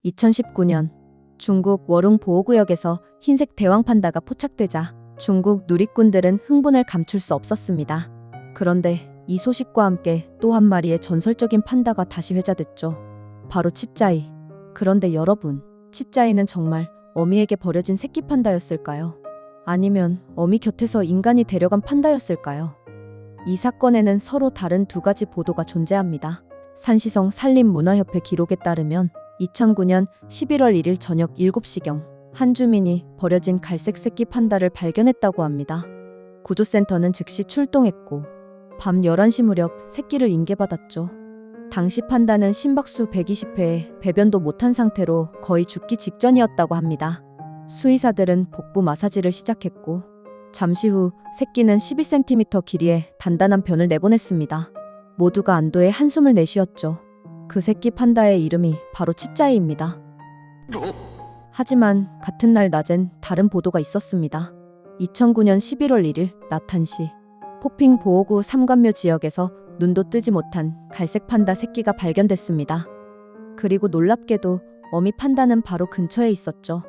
2019년 중국 워룽 보호구역에서 흰색 대왕 판다가 포착되자 중국 누리꾼들은 흥분을 감출 수 없었습니다. 그런데 이 소식과 함께 또 한 마리의 전설적인 판다가 다시 회자됐죠. 바로 치짜이. 그런데 여러분, 치짜이는 정말 어미에게 버려진 새끼 판다였을까요? 아니면 어미 곁에서 인간이 데려간 판다였을까요? 이 사건에는 서로 다른 두 가지 보도가 존재합니다. 산시성 산림문화협회 기록에 따르면 2009년 11월 1일 저녁 7시경 한 주민이 버려진 갈색 새끼 판다를 발견했다고 합니다. 구조센터는 즉시 출동했고 밤 11시 무렵 새끼를 인계받았죠. 당시 판다는 심박수 120회에 배변도 못한 상태로 거의 죽기 직전이었다고 합니다. 수의사들은 복부 마사지를 시작했고 잠시 후 새끼는 12cm 길이의 단단한 변을 내보냈습니다. 모두가 안도의 한숨을 내쉬었죠. 그 새끼 판다의 이름이 바로 치짜이입니다. 하지만 같은 날 낮엔 다른 보도가 있었습니다. 2009년 11월 1일 낮 1시 포핑 보호구 삼관묘 지역에서 눈도 뜨지 못한 갈색 판다 새끼가 발견됐습니다. 그리고 놀랍게도 어미 판다는 바로 근처에 있었죠.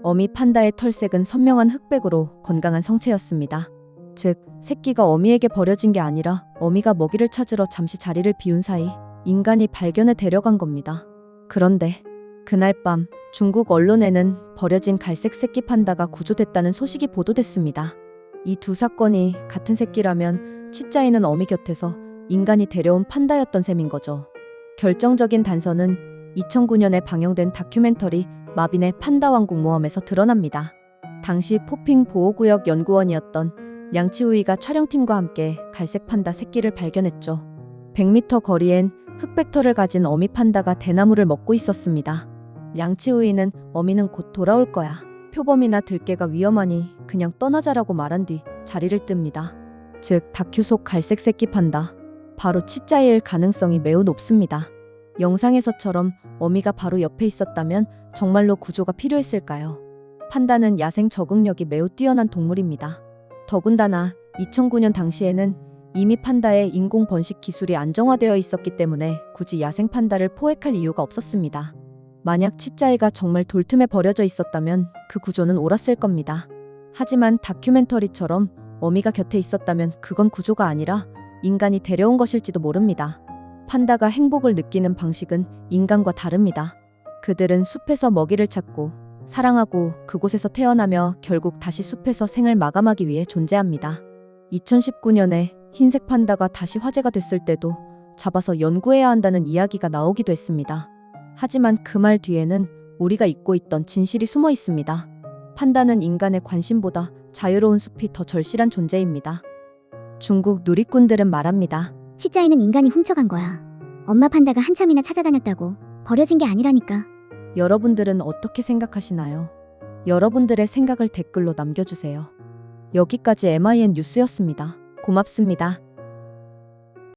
어미 판다의 털색은 선명한 흑백으로 건강한 성체였습니다. 즉, 새끼가 어미에게 버려진 게 아니라 어미가 먹이를 찾으러 잠시 자리를 비운 사이 인간이 발견해 데려간 겁니다. 그런데 그날 밤 중국 언론에는 버려진 갈색 새끼 판다가 구조됐다는 소식이 보도됐습니다. 이 두 사건이 같은 새끼라면 치짜이는 어미 곁에서 인간이 데려온 판다였던 셈인 거죠. 결정적인 단서는 2009년에 방영된 다큐멘터리 마빈의 판다 왕국 모험에서 드러납니다. 당시 포핑 보호구역 연구원이었던 량치우이가 촬영팀과 함께 갈색 판다 새끼를 발견했죠. 100m 거리엔 흑백 털을 가진 어미 판다가 대나무를 먹고 있었습니다. 량치우이는 어미는 곧 돌아올 거야. 표범이나 들개가 위험하니 그냥 떠나자라고 말한 뒤 자리를 뜹니다. 즉, 다큐 속 갈색 새끼 판다. 바로 치짜이일 가능성이 매우 높습니다. 영상에서처럼 어미가 바로 옆에 있었다면 정말로 구조가 필요했을까요? 판다는 야생 적응력이 매우 뛰어난 동물입니다. 더군다나 2009년 당시에는 이미 판다의 인공 번식 기술이 안정화되어 있었기 때문에 굳이 야생 판다를 포획할 이유가 없었습니다. 만약 치짜이가 정말 돌틈에 버려져 있었다면 그 구조는 옳았을 겁니다. 하지만 다큐멘터리처럼 어미가 곁에 있었다면 그건 구조가 아니라 인간이 데려온 것일지도 모릅니다. 판다가 행복을 느끼는 방식은 인간과 다릅니다. 그들은 숲에서 먹이를 찾고 사랑하고 그곳에서 태어나며 결국 다시 숲에서 생을 마감하기 위해 존재합니다. 2019년에 흰색 판다가 다시 화제가 됐을 때도 잡아서 연구해야 한다는 이야기가 나오기도 했습니다. 하지만 그 말 뒤에는 우리가 잊고 있던 진실이 숨어 있습니다. 판다는 인간의 관심보다 자유로운 숲이 더 절실한 존재입니다. 중국 누리꾼들은 말합니다. 치짜이는 인간이 훔쳐간 거야. 엄마 판다가 한참이나 찾아다녔다고. 버려진 게 아니라니까. 여러분들은 어떻게 생각하시나요? 여러분들의 생각을 댓글로 남겨주세요. 여기까지 MIN 뉴스였습니다. 고맙습니다.